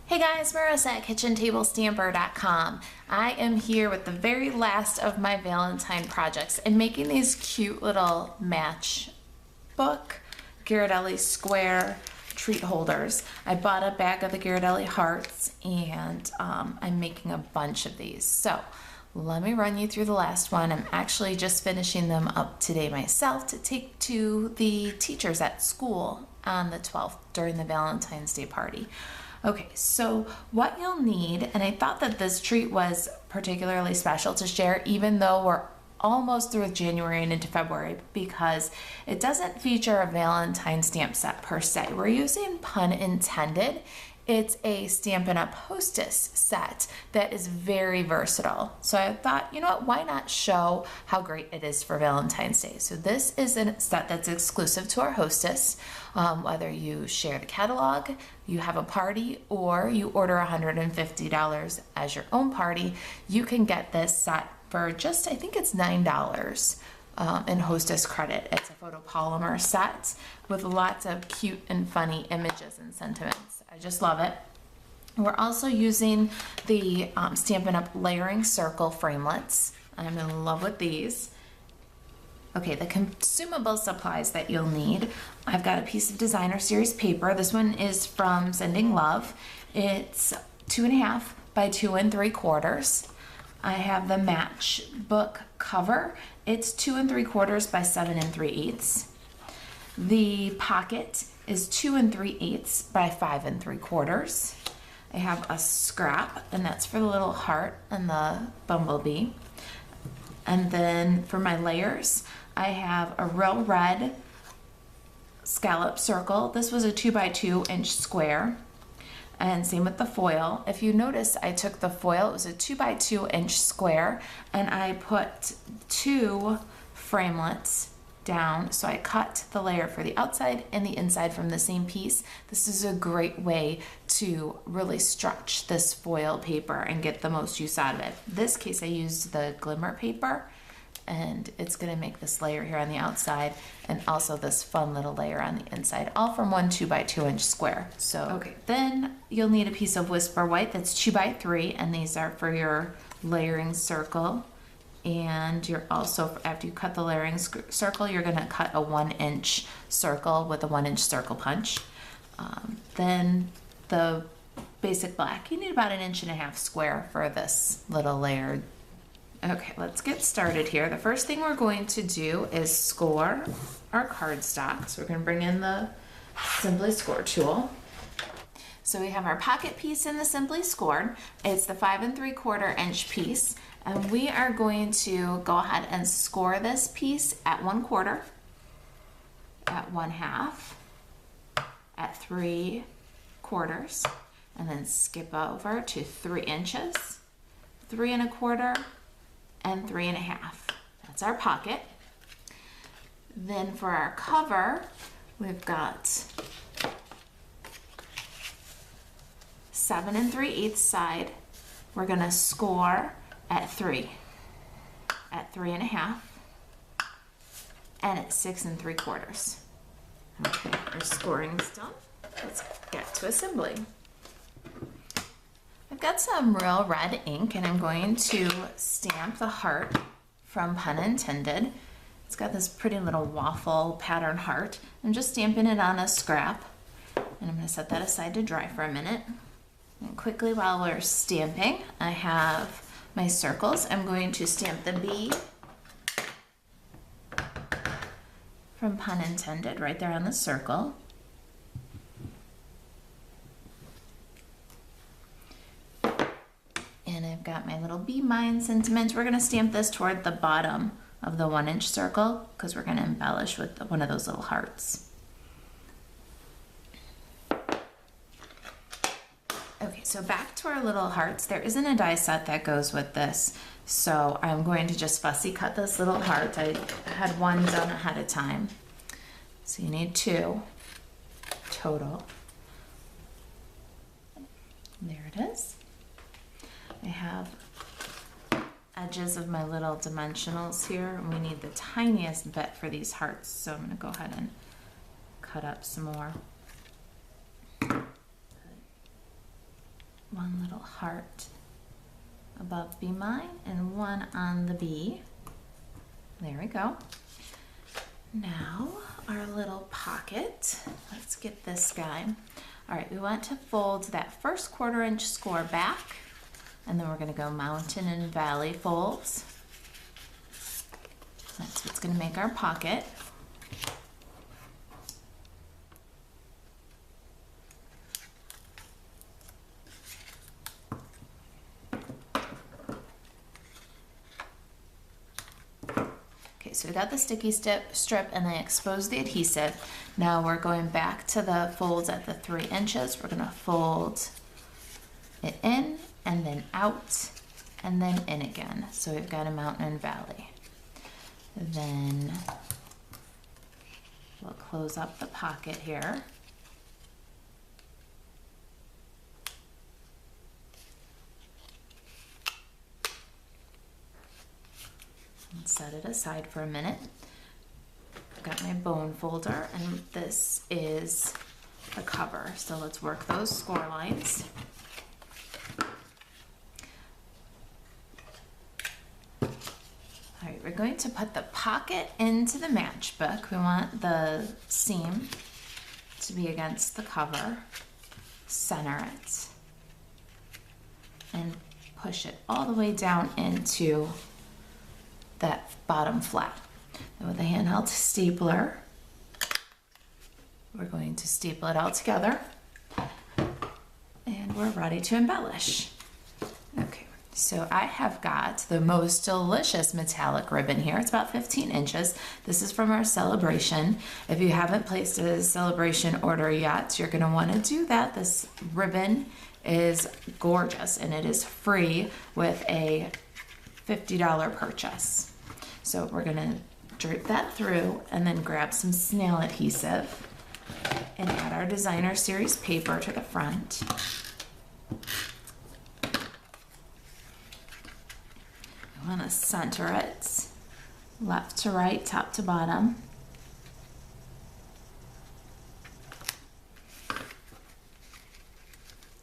Hey guys, Marissa at KitchenTableStamper.com. I am here with the very last of my Valentine projects and making these cute little matchbook Ghirardelli square treat holders. I bought a bag of the Ghirardelli hearts and I'm making a bunch of these. So let me run you through the last one. I'm actually just finishing them up today myself to take to the teachers at school on the 12th during the Valentine's Day party. Okay, so what you'll need, and I thought that this treat was particularly special to share even though we're almost through with January and into February, because it doesn't feature a Valentine stamp set per se. We're using, pun intended, it's a Stampin' Up! Hostess set that is very versatile. So I thought, you know what, why not show how great it is for Valentine's Day? So this is a set that's exclusive to our Hostess. Whether you share the catalog, you have a party, or you order $150 as your own party, you can get this set for just, I think it's $9 in Hostess credit. It's a photopolymer set with lots of cute and funny images and sentiments. I just love it. We're also using the Stampin' Up! Layering Circle framelits. I'm in love with these. Okay, the consumable supplies that you'll need. I've got a piece of designer series paper. This one is from Sending Love. It's 2.5 by 2 3/4. I have the matchbook cover. It's 2 3/4 by 7 3/8. The pocket is 2 3/8 by 5 3/4. I have a scrap, and that's for the little heart and the bumblebee. And then for my layers, I have a real red scallop circle. This was a 2 by 2 inch square. And same with the foil. If you notice, I took the foil, it was a 2 by 2 inch square, and I put 2 framelits down. So I cut the layer for the outside and the inside from the same piece. This is a great way to really stretch this foil paper and get the most use out of it. In this case, I used the glimmer paper, and it's gonna make this layer here on the outside and also this fun little layer on the inside, all from one 2 by 2 inch square. So, okay, then you'll need a piece of Whisper White that's 2 by 3, and these are for your layering circle. And you're also, after you cut the layering circle, you're gonna cut a 1 inch circle with a 1 inch circle punch. Then the basic black, you need about 1.5 inch square for this little layer. Okay, let's get started here. The first thing we're going to do is score our cardstock. So we're going to bring in the Simply Score tool. So we have our pocket piece in the Simply Scored. It's the 5 3/4 inch piece. And we are going to go ahead and score this piece at 1/4, at 1/2, at 3/4, and then skip over to 3 inches, 3 1/4, and 3 1/2. That's our pocket. Then for our cover, we've got 7 3/8 side. We're gonna score at 3, at 3 1/2, and at 6 3/4. Okay, our scoring is done. Let's get to assembling. I've got some real red ink, and I'm going to stamp the heart from Pun Intended. It's got this pretty little waffle pattern heart. I'm just stamping it on a scrap, and I'm going to set that aside to dry for a minute. And quickly, while we're stamping, I have my circles. I'm going to stamp the bee from Pun Intended right there on the circle. And I've got my little bee mind sentiment. We're gonna stamp this toward the bottom of the 1 inch circle because we're gonna embellish with one of those little hearts. Okay, so back to our little hearts. There isn't a die set that goes with this, so I'm going to just fussy cut this little heart. I had one done ahead of time. So you need 2 total. There it is. I have edges of my little dimensionals here, and we need the tiniest bit for these hearts, so I'm going to go ahead and cut up some more. one little heart above Be Mine and one on the B. There we go. Now our little pocket. Let's get this guy. All right, we want to fold that first 1/4 inch score back, and then we're going to go mountain and valley folds. That's what's going to make our pocket. Okay, so we got the sticky strip and I exposed the adhesive. Now we're going back to the folds at the 3 inches. We're going to fold it in and then out and then in again. So we've got a mountain and valley. Then we'll close up the pocket here. And set it aside for a minute. I've got my bone folder and this is the cover. So let's work those score lines. All right, we're going to put the pocket into the matchbook. We want the seam to be against the cover. Center it and push it all the way down into that bottom flap. And with a handheld stapler, we're going to staple it all together and we're ready to embellish. Okay. So I have got the most delicious metallic ribbon here. It's about 15 inches. This is from our celebration. If you haven't placed a celebration order yet, you're gonna wanna do that. This ribbon is gorgeous and it is free with a $50 purchase. So we're gonna drape that through and then grab some snail adhesive and add our designer series paper to the front. I want to center it left to right, top to bottom.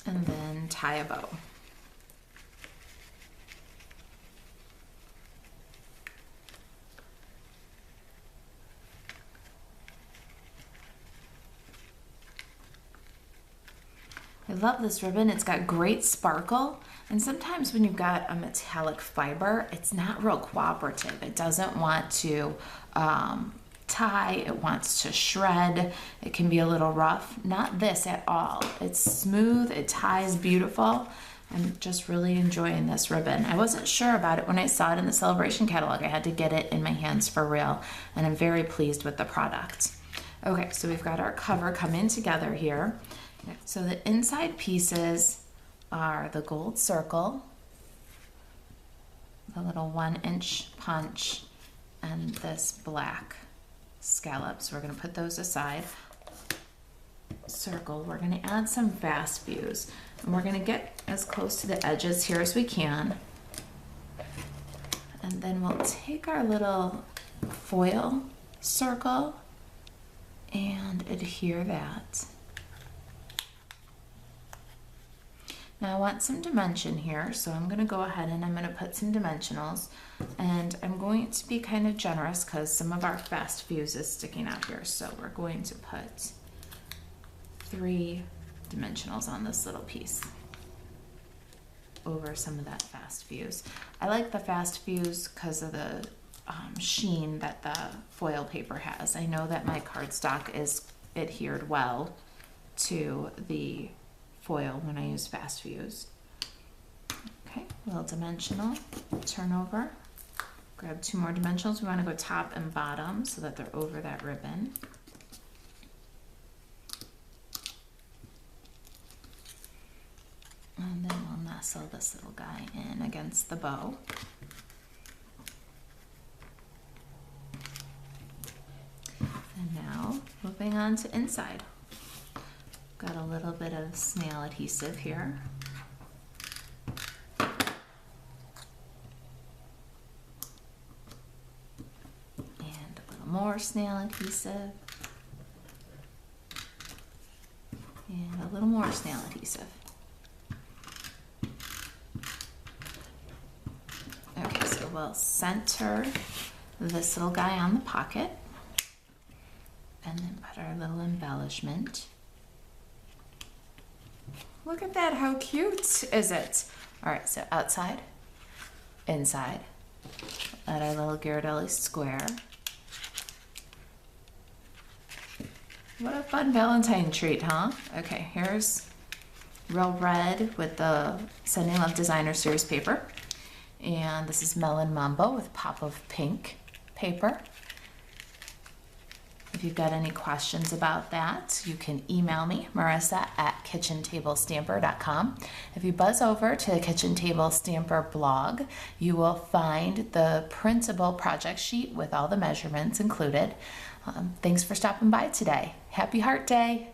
And then tie a bow. I love this ribbon. It's got great sparkle. And sometimes when you've got a metallic fiber, it's not real cooperative. It doesn't want to tie, it wants to shred. It can be a little rough. Not this at all. It's smooth, it ties beautiful. I'm just really enjoying this ribbon. I wasn't sure about it when I saw it in the celebration catalog. I had to get it in my hands for real, and I'm very pleased with the product. Okay, so we've got our cover coming together here. So the inside pieces are the gold circle, the little 1-inch punch, and this black scallop. So we're going to put those aside. Circle, we're going to add some fast views, and we're going to get as close to the edges here as we can. And then we'll take our little foil circle and adhere that. Now I want some dimension here, so I'm going to go ahead and I'm going to put some dimensionals, and I'm going to be kind of generous because some of our fast views is sticking out here, so we're going to put 3 dimensionals on this little piece over some of that fast views. I like the fast views because of the sheen that the foil paper has. I know that my cardstock is adhered well to the foil when I use fast views. Okay, little dimensional, turn over, grab 2 more dimensionals. We want to go top and bottom so that they're over that ribbon. And then we'll nestle this little guy in against the bow. And now moving on to inside. Got a little bit of snail adhesive here. And a little more snail adhesive. And a little more snail adhesive. we'll center this little guy on the pocket and then put our little embellishment. Look at that, how cute is it? All right, so outside, inside, add our little Ghirardelli square. What a fun Valentine treat, huh? Okay, here's real red with the Sending Love Designer Series paper. And this is Melon Mambo with pop of pink paper. If you've got any questions about that, you can email me, marissa@kitchentablestamper.com. If you buzz over to the Kitchen Table Stamper blog, you will find the printable project sheet with all the measurements included. Thanks for stopping by today. Happy Heart Day!